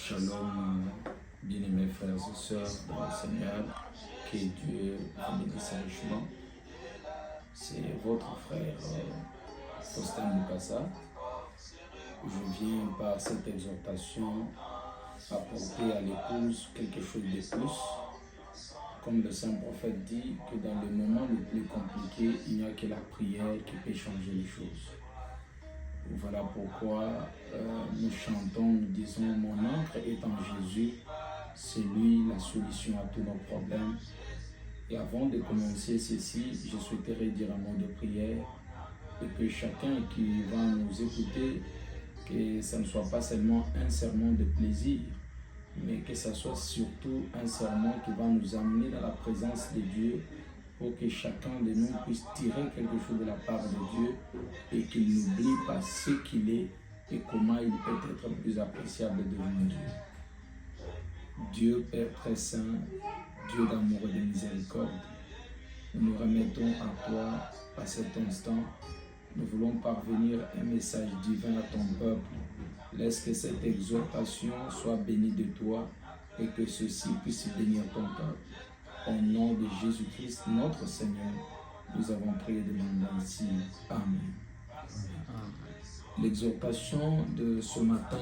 Shalom, bien-aimés frères et sœurs dans le Seigneur, que Dieu vous bénisse richement. C'est votre frère Faustin Mukasa. Je viens par cette exhortation apporter à l'épouse quelque chose de plus. Comme le Saint Prophète dit que dans le moment le plus compliqué, il n'y a que la prière qui peut changer les choses. Voilà pourquoi nous chantons, nous disons, mon ancre est en Jésus, c'est lui la solution à tous nos problèmes. Et avant de commencer ceci, je souhaiterais dire un mot de prière et que chacun qui va nous écouter, que ça ne soit pas seulement un sermon de plaisir, mais que ça soit surtout un sermon qui va nous amener dans la présence de Dieu pour que chacun de nous puisse tirer quelque chose de la part de Dieu et qu'il n'oublie pas ce qu'il est et comment il peut être plus appréciable devant Dieu. Dieu Père très saint, Dieu d'amour et de miséricorde, nous nous remettons à toi à cet instant. Nous voulons parvenir un message divin à ton peuple. Laisse que cette exhortation soit bénie de toi et que ceci puisse bénir ton peuple. Au nom de Jésus-Christ, notre Seigneur, nous avons prié et demandé ainsi. Amen. L'exhortation de ce matin,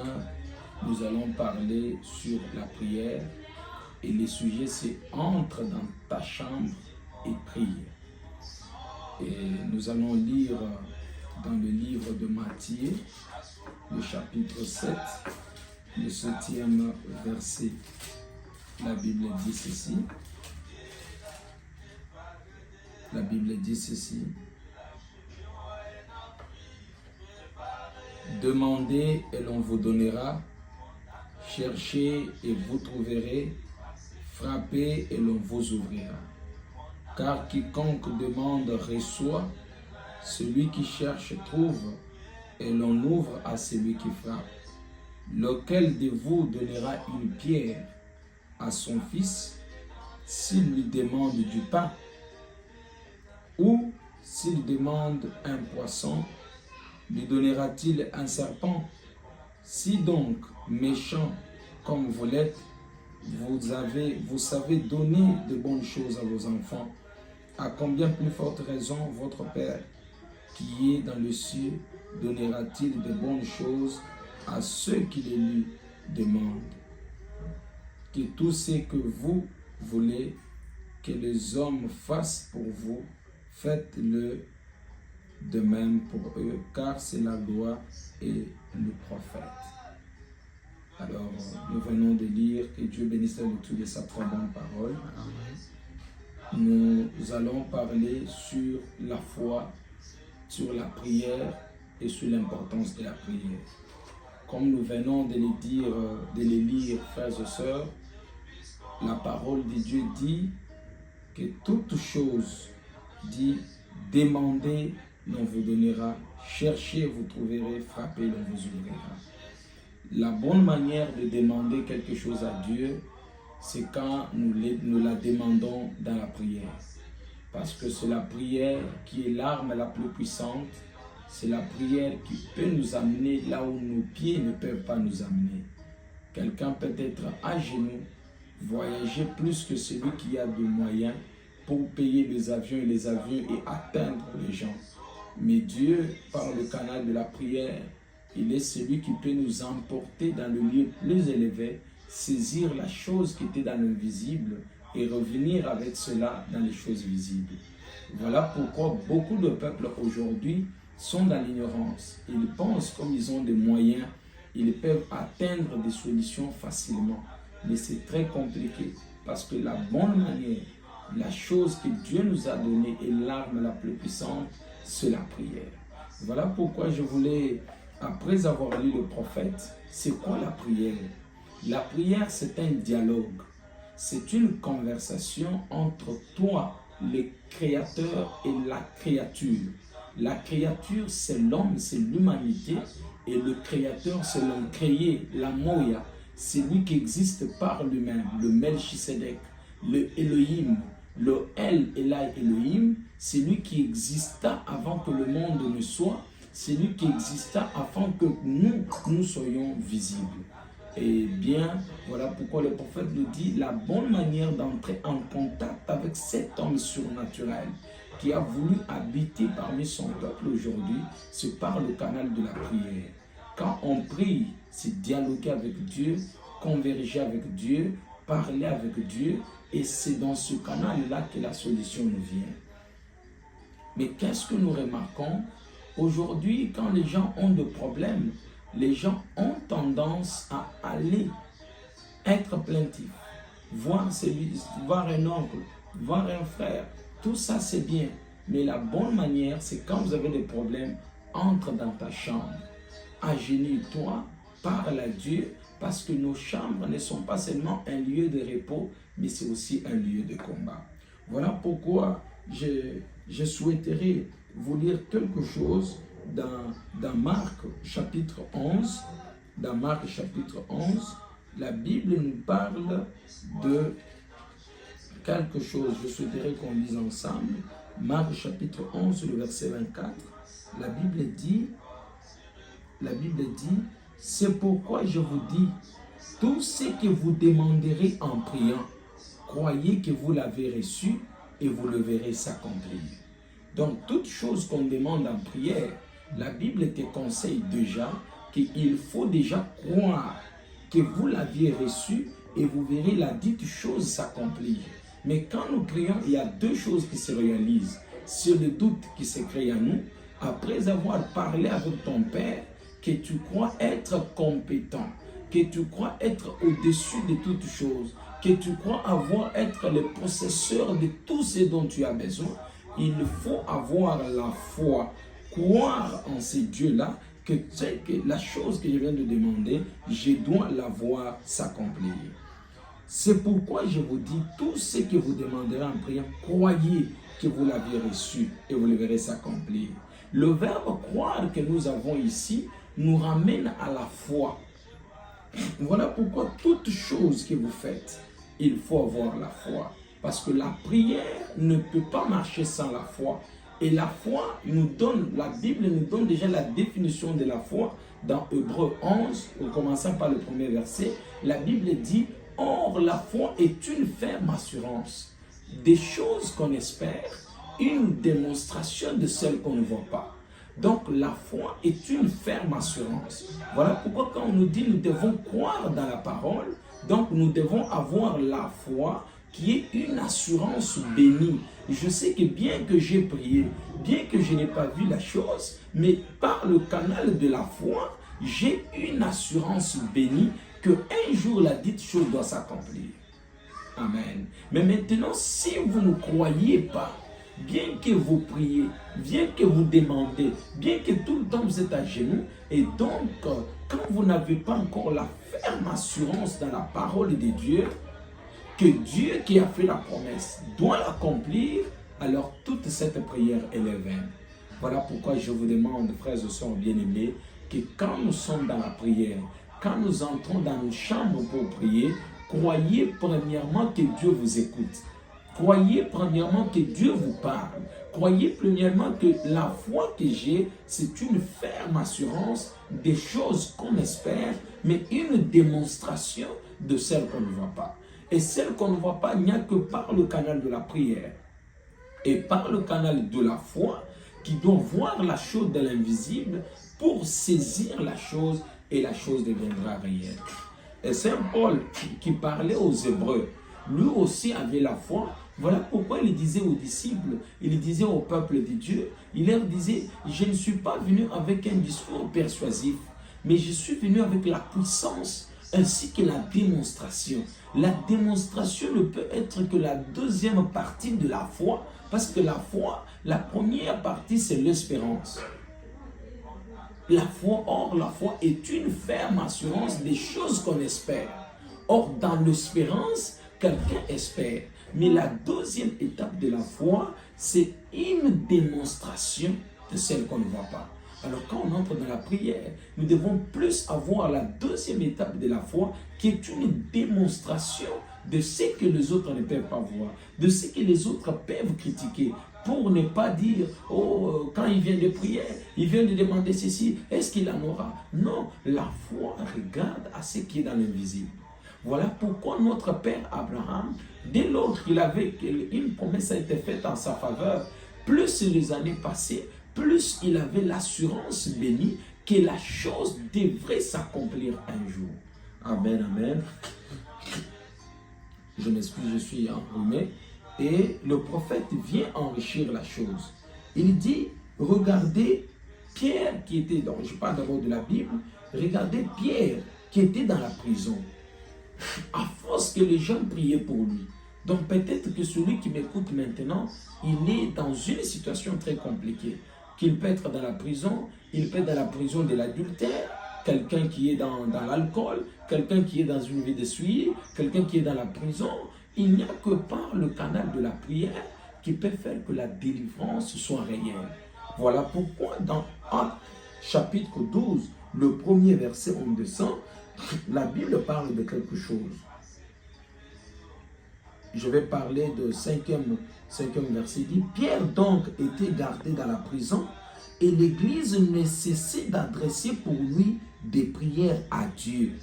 nous allons parler sur la prière et le sujet c'est « Entre dans ta chambre et prie ». Et nous allons lire dans le livre de Matthieu, le chapitre 7, le 7e verset. La Bible dit ceci. La Bible dit ceci. Demandez et l'on vous donnera. Cherchez et vous trouverez. Frappez et l'on vous ouvrira. Car quiconque demande reçoit. Celui qui cherche trouve. Et l'on ouvre à celui qui frappe. Lequel de vous donnera une pierre à son fils s'il lui demande du pain? Ou s'il demande un poisson, lui donnera-t-il un serpent? Si donc, méchant comme vous l'êtes, vous savez donner de bonnes choses à vos enfants, à combien plus forte raison votre Père, qui est dans le ciel, donnera-t-il de bonnes choses à ceux qui les lui demandent? Que tout ce que vous voulez que les hommes fassent pour vous, faites-le de même pour eux, car c'est la loi et le prophète. Alors, nous venons de lire, que Dieu bénisse la lecture de sa très bonne parole. Nous allons parler sur la foi, sur la prière et sur l'importance de la prière. Comme nous venons de les lire, frères et sœurs, la parole de Dieu dit que toute chose dit, demandez, l'on vous donnera, cherchez, vous trouverez, frappez, l'on vous ouvrira. La bonne manière de demander quelque chose à Dieu, c'est quand nous la demandons dans la prière. Parce que c'est la prière qui est l'arme la plus puissante, c'est la prière qui peut nous amener là où nos pieds ne peuvent pas nous amener. Quelqu'un peut être à genoux, voyager plus que celui qui a des moyens pour payer les avions et atteindre les gens. Mais Dieu, par le canal de la prière, il est celui qui peut nous emporter dans le lieu plus élevé, saisir la chose qui était dans l'invisible et revenir avec cela dans les choses visibles. Voilà pourquoi beaucoup de peuples aujourd'hui sont dans l'ignorance. Ils pensent comme ils ont des moyens, ils peuvent atteindre des solutions facilement. Mais c'est très compliqué parce que la bonne manière, la chose que Dieu nous a donnée et l'arme la plus puissante, c'est la prière. Voilà pourquoi je voulais, après avoir lu le prophète, c'est quoi la prière? La prière, c'est un dialogue. C'est une conversation entre toi, le créateur, et la créature. La créature, c'est l'homme, c'est l'humanité. Et le créateur, c'est l'homme créé, la Moya. C'est lui qui existe par lui-même, le Melchisedec, le Elohim, le El Elai Elohim, c'est lui qui exista avant que le monde ne soit, c'est lui qui exista avant que nous soyons visibles. Et bien, voilà pourquoi le prophète nous dit la bonne manière d'entrer en contact avec cet homme surnaturel qui a voulu habiter parmi son peuple aujourd'hui, c'est par le canal de la prière. Quand on prie, c'est dialoguer avec Dieu, converger avec Dieu, parler avec Dieu, et c'est dans ce canal-là que la solution nous vient. Mais qu'est-ce que nous remarquons? Aujourd'hui, quand les gens ont des problèmes, les gens ont tendance à aller être plaintifs, voir un oncle, voir un frère, tout ça c'est bien. Mais la bonne manière, c'est quand vous avez des problèmes, entre dans ta chambre, agenouille-toi, parle à Dieu, parce que nos chambres ne sont pas seulement un lieu de repos, mais c'est aussi un lieu de combat. Voilà pourquoi je souhaiterais vous lire quelque chose dans Marc chapitre 11. Dans Marc chapitre 11, la Bible nous parle de quelque chose. Je souhaiterais qu'on lise ensemble. Marc chapitre 11, le verset 24. La Bible dit, c'est pourquoi je vous dis, tout ce que vous demanderez en priant, croyez que vous l'avez reçu et vous le verrez s'accomplir. Donc, toute chose qu'on demande en prière, la Bible te conseille déjà qu'il faut déjà croire que vous l'aviez reçu et vous verrez la dite chose s'accomplir. Mais quand nous prions, il y a deux choses qui se réalisent. C'est le doute qui se crée en nous, après avoir parlé avec ton Père, que tu crois être compétent, que tu crois être au-dessus de toutes choses, que tu crois être le possesseur de tout ce dont tu as besoin. Il faut avoir la foi, croire en ces dieux-là, que la chose que je viens de demander, je dois la voir s'accomplir. C'est pourquoi je vous dis, tout ce que vous demanderez en priant, croyez que vous l'avez reçu et vous le verrez s'accomplir. Le verbe croire que nous avons ici nous ramène à la foi. Voilà pourquoi toute chose que vous faites, il faut avoir la foi. Parce que la prière ne peut pas marcher sans la foi. Et la foi la Bible nous donne déjà la définition de la foi dans Hébreux 11, en commençant par le premier verset. La Bible dit, or la foi est une ferme assurance des choses qu'on espère, une démonstration de celles qu'on ne voit pas. Donc la foi est une ferme assurance. Voilà pourquoi quand on nous dit nous devons croire dans la parole, donc nous devons avoir la foi qui est une assurance bénie. Je sais que bien que j'ai prié, bien que je n'ai pas vu la chose, mais par le canal de la foi, j'ai une assurance bénie que un jour la dite chose doit s'accomplir. Amen. Mais maintenant, si vous ne croyez pas, bien que vous priez, bien que vous demandez, bien que tout le temps vous êtes à genoux, et donc quand vous n'avez pas encore la ferme assurance dans la parole de Dieu, que Dieu qui a fait la promesse doit l'accomplir, alors toute cette prière est vaine. Voilà pourquoi je vous demande, frères et sœurs bien-aimés, que quand nous sommes dans la prière, quand nous entrons dans nos chambres pour prier, croyez premièrement que Dieu vous écoute. Croyez premièrement que Dieu vous parle. Croyez premièrement que la foi que j'ai, c'est une ferme assurance des choses qu'on espère, mais une démonstration de celles qu'on ne voit pas. Et celles qu'on ne voit pas, il n'y a que par le canal de la prière et par le canal de la foi qui doit voir la chose de l'invisible pour saisir la chose et la chose deviendra réelle. Et Saint Paul qui parlait aux Hébreux, lui aussi avait la foi. Voilà pourquoi il disait aux disciples, il disait au peuple de Dieu, il leur disait, je ne suis pas venu avec un discours persuasif, mais je suis venu avec la puissance ainsi que la démonstration. La démonstration ne peut être que la deuxième partie de la foi, parce que la foi, la première partie, c'est l'espérance. La foi est une ferme assurance des choses qu'on espère. Or, dans l'espérance, quelqu'un espère. Mais la deuxième étape de la foi, c'est une démonstration de celle qu'on ne voit pas. Alors quand on entre dans la prière, nous devons plus avoir la deuxième étape de la foi qui est une démonstration de ce que les autres ne peuvent pas voir, de ce que les autres peuvent critiquer. pour ne pas dire, oh, quand il vient de prier, il vient de demander ceci, est-ce qu'il en aura? Non, la foi regarde à ce qui est dans l'invisible. Voilà pourquoi notre père Abraham, dès lors qu'il avait une promesse a été faite en sa faveur, plus les années passaient, plus il avait l'assurance bénie que la chose devrait s'accomplir un jour. Amen, amen. Je m'excuse, je suis enrhumé. Et le prophète vient enrichir la chose. Il dit, regardez Pierre qui était dans, je parle d'abord de la Bible, regardez Pierre qui était dans la prison. À force que les gens priaient pour lui. Donc peut-être que celui qui m'écoute maintenant, il est dans une situation très compliquée. Qu'il peut être dans la prison, il peut être dans la prison de l'adultère, quelqu'un qui est dans l'alcool, quelqu'un qui est dans une vie de souillure, quelqu'un qui est dans la prison. Il n'y a que par le canal de la prière qui peut faire que la délivrance soit réelle. Voilà pourquoi dans Actes chapitre 12, le premier verset, on descend, la Bible parle de quelque chose. Je vais parler de cinquième verset. Il dit, Pierre donc était gardé dans la prison et l'Église ne cessait d'adresser pour lui des prières à Dieu.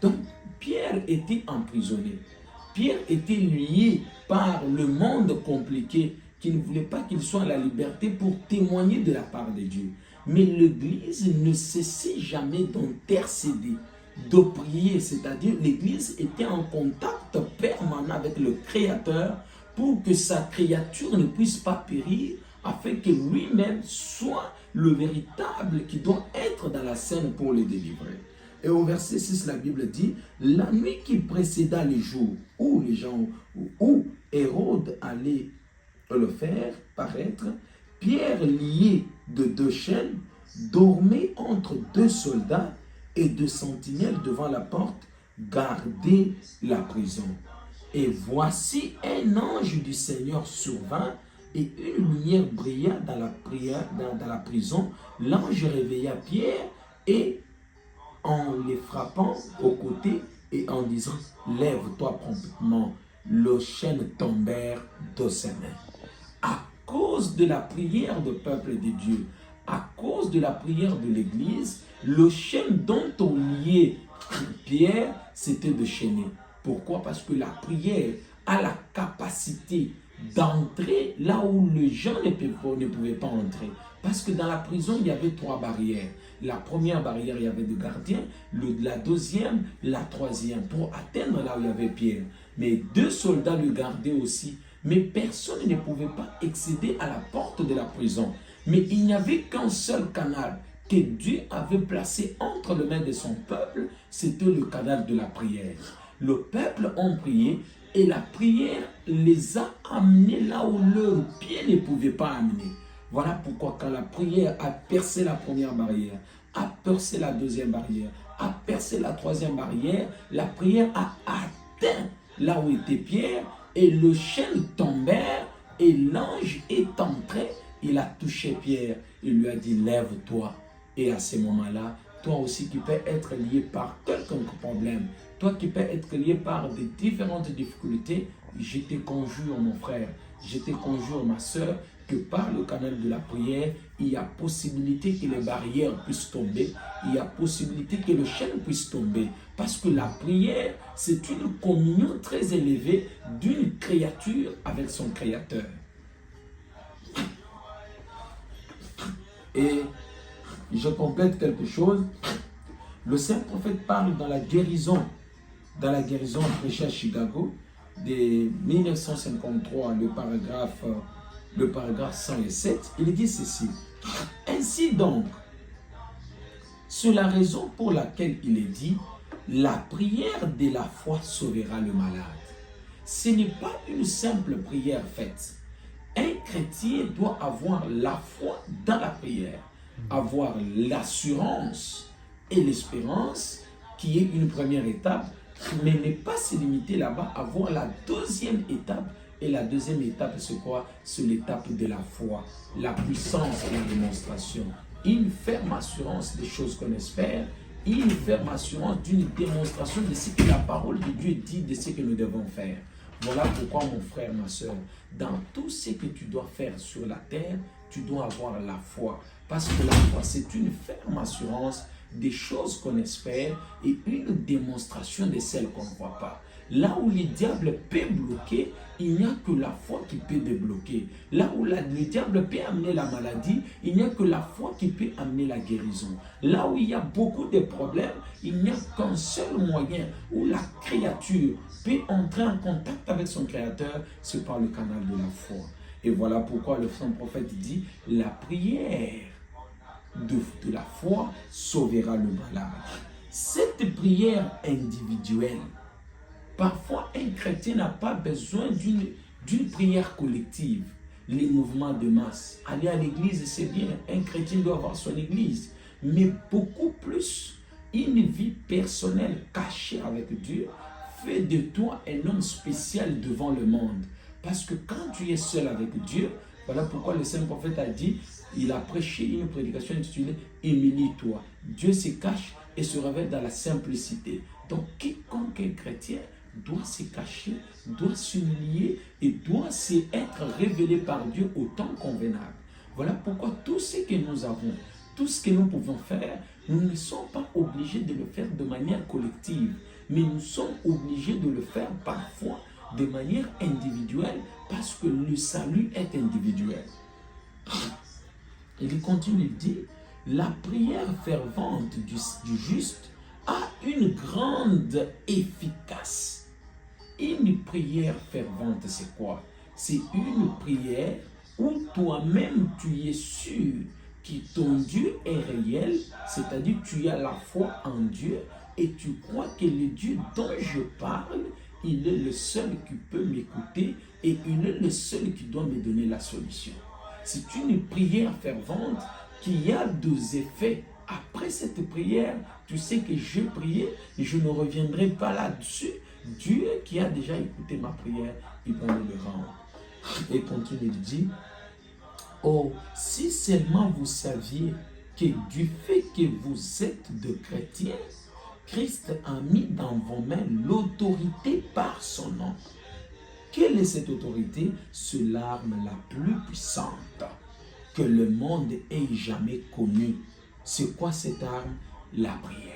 Donc, Pierre était emprisonné. Pierre était lié par le monde compliqué qui ne voulait pas qu'il soit à la liberté pour témoigner de la part de Dieu. Mais l'Église ne cessait jamais d'intercéder, de prier, c'est-à-dire l'Église était en contact permanent avec le Créateur pour que sa créature ne puisse pas périr, afin que lui-même soit le véritable qui doit être dans la scène pour le délivrer. Et au verset 6, la Bible dit, la nuit qui précéda les jours où Hérode allait le faire paraître, Pierre, lié de 2 chaînes, dormait entre 2 soldats et 2 sentinelles devant la porte, gardaient la prison. Et voici un ange du Seigneur survint, et une lumière brilla dans la prison. L'ange réveilla Pierre et en les frappant au côté et en disant, lève-toi promptement. Les chaînes tombèrent de ses mains. À cause de la prière du peuple de Dieu, à cause de la prière de l'Église, le chaîne dont on liait Pierre, c'était de chaîner. Pourquoi? Parce que la prière a la capacité d'entrer là où les gens ne pouvaient pas entrer. Parce que dans la prison, il y avait 3 barrières. La première barrière, il y avait des gardiens. La deuxième, la troisième, pour atteindre là où il y avait Pierre. Mais 2 soldats le gardaient aussi. Mais personne ne pouvait pas accéder à la porte de la prison. Mais il n'y avait qu'un seul canal que Dieu avait placé entre les mains de son peuple. C'était le canal de la prière. Le peuple a prié et la prière les a amenés là où leurs pieds ne pouvaient pas amener. Voilà pourquoi quand la prière a percé la première barrière, a percé la deuxième barrière, a percé la troisième barrière, la prière a atteint là où était Pierre et le chêne tombèrent et l'ange est entré, il a touché Pierre, il lui a dit lève-toi. Et à ce moment-là, toi aussi qui peux être lié par quelconque problème, toi qui peux être lié par des différentes difficultés, je te conjure mon frère, je te conjure ma soeur, que par le canal de la prière, il y a possibilité que les barrières puissent tomber, il y a possibilité que le chêne puisse tomber. Parce que la prière, c'est une communion très élevée d'une créature avec son Créateur. Et je complète quelque chose. Le saint prophète parle dans la guérison prêchée à Chicago de 1953, le paragraphe 107, il dit ceci. Ainsi donc, c'est la raison pour laquelle il est dit, la prière de la foi sauvera le malade. Ce n'est pas une simple prière faite. Un chrétien doit avoir la foi dans la prière, avoir l'assurance et l'espérance qui est une première étape, mais ne pas se limiter là-bas, avoir la deuxième étape. Et la deuxième étape, c'est quoi? C'est l'étape de la foi, la puissance et la démonstration. Une ferme assurance des choses qu'on espère, une ferme assurance d'une démonstration de ce que la parole de Dieu dit, de ce que nous devons faire. Voilà pourquoi, mon frère, ma soeur, dans tout ce que tu dois faire sur la terre, tu dois avoir la foi. Parce que la foi, c'est une ferme assurance des choses qu'on espère et une démonstration de celles qu'on ne voit pas. Là où le diable peut bloquer, il n'y a que la foi qui peut débloquer. Là où le diable peut amener la maladie, il n'y a que la foi qui peut amener la guérison. Là où il y a beaucoup de problèmes, il n'y a qu'un seul moyen où la créature peut entrer en contact avec son Créateur, c'est par le canal de la foi. Et voilà pourquoi le saint prophète dit, la prière de la foi sauvera le malade. Cette prière individuelle, parfois un chrétien n'a pas besoin d'une prière collective. Les mouvements de masse, aller à l'église c'est bien, un chrétien doit avoir son église, mais beaucoup plus une vie personnelle cachée avec Dieu fait de toi un homme spécial devant le monde. Parce que quand tu es seul avec Dieu, voilà pourquoi le saint prophète a dit, il a prêché une prédication intitulée « Humilie-toi ». Dieu se cache et se révèle dans la simplicité. Donc quiconque est chrétien doit se cacher, doit s'humilier et doit être révélé par Dieu au temps convenable. Voilà pourquoi tout ce que nous avons, tout ce que nous pouvons faire, nous ne sommes pas obligés de le faire de manière collective, mais nous sommes obligés de le faire parfois de manière individuelle parce que le salut est individuel. Il continue de dire, la prière fervente du juste a une grande efficace. Une prière fervente, c'est quoi? C'est une prière où toi-même tu es sûr que ton Dieu est réel, c'est-à-dire tu as la foi en Dieu et tu crois que le Dieu dont je parle, il est le seul qui peut m'écouter et il est le seul qui doit me donner la solution. C'est une prière fervente qui a des effets. Après cette prière, tu sais que j'ai prié et je ne reviendrai pas là-dessus. Dieu qui a déjà écouté ma prière, il va me le rendre. Et continue de dire, oh, si seulement vous saviez que du fait que vous êtes de chrétiens, Christ a mis dans vos mains l'autorité par son nom. Quelle est cette autorité? C'est l'arme la plus puissante que le monde ait jamais connue. C'est quoi cette arme? La prière.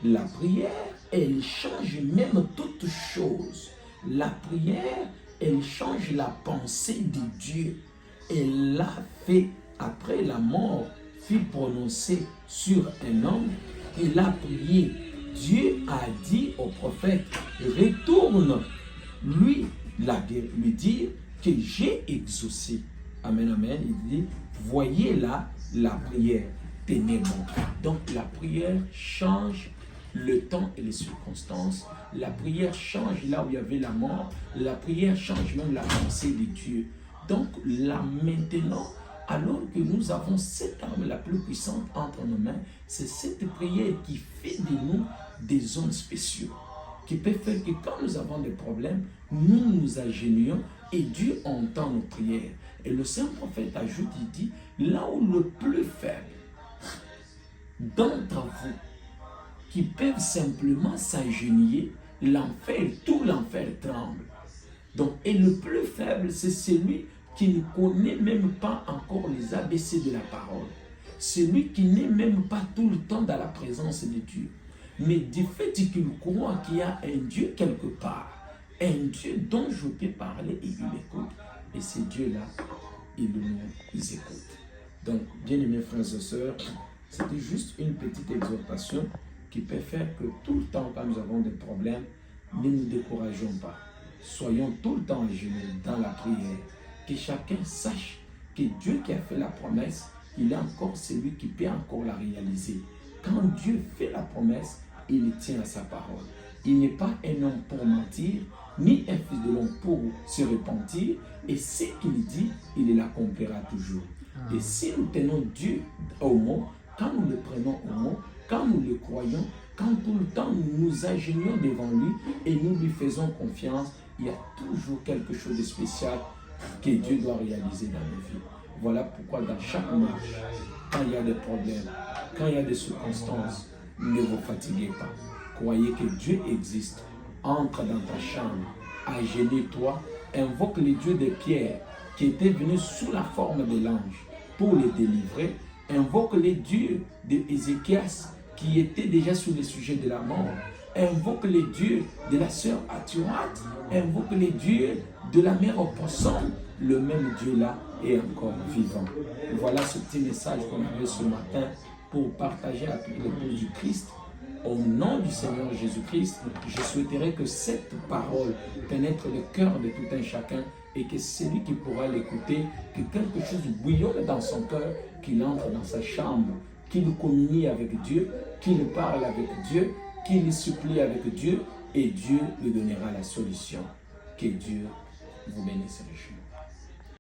La prière, elle change même toute chose. La prière, elle change la pensée de Dieu. Elle l'a fait après la mort, fut prononcée sur un homme. Il a prié. Dieu a dit au prophète, retourne lui dire que j'ai exaucé. Amen, amen. Il dit, voyez là la prière, tenez bon. Donc la prière change le temps et les circonstances. La prière change là où il y avait la mort. La prière change même la pensée de Dieu. Donc là maintenant, alors que nous avons cette arme la plus puissante entre nos mains, c'est cette prière qui fait de nous des hommes spéciaux, qui peut faire que quand nous avons des problèmes, nous nous agenouillons et Dieu entend nos prières. Et le saint prophète ajoute, il dit, là où le plus faible d'entre vous qui peuvent simplement s'agenouiller, l'enfer, tout l'enfer tremble. Donc, et le plus faible, c'est celui qui ne connaît même pas encore les ABC de la parole. Celui qui n'est même pas tout le temps dans la présence de Dieu. Mais du fait qu'il croit qu'il y a un Dieu quelque part, un Dieu dont je peux parler et il écoute. Et ce Dieu-là, il nous écoute. Donc, bien-aimés frères et sœurs, c'était juste une petite exhortation qui peut faire que tout le temps, quand nous avons des problèmes, ne nous décourageons pas. Soyons tout le temps à genoux dans la prière. Que chacun sache que Dieu qui a fait la promesse, il est encore celui qui peut encore la réaliser. Quand Dieu fait la promesse, il tient à sa parole. Il n'est pas un homme pour mentir, ni un fils de l'homme pour se repentir. Et ce qu'il dit, il l'accomplira toujours. Et si nous tenons Dieu au mot, quand nous le prenons au mot, quand nous le croyons, quand tout le temps nous nous agenouillons devant lui et nous lui faisons confiance, il y a toujours quelque chose de spécial que Dieu doit réaliser dans nos vies. Voilà pourquoi dans chaque marche, quand il y a des problèmes, quand il y a des circonstances, ne vous fatiguez pas. Croyez que Dieu existe. Entre dans ta chambre, agenouille-toi, invoque le Dieu de Pierre qui était venu sous la forme de l'ange pour les délivrer, invoque le Dieu d'Ézéchias qui était déjà sur le sujet de la mort, invoque les dieux de la sœur Aturat, invoque les dieux de la mère opossum. Le même Dieu-là est encore vivant. Voilà ce petit message qu'on avait ce matin pour partager avec l'épouse du Christ. Au nom du Seigneur Jésus-Christ, je souhaiterais que cette parole pénètre le cœur de tout un chacun et que celui qui pourra l'écouter, que quelque chose bouillonne dans son cœur, qu'il entre dans sa chambre, qu'il communie avec Dieu, qu'il parle avec Dieu, qu'il supplie avec Dieu et Dieu lui donnera la solution. Que Dieu vous bénisse richement.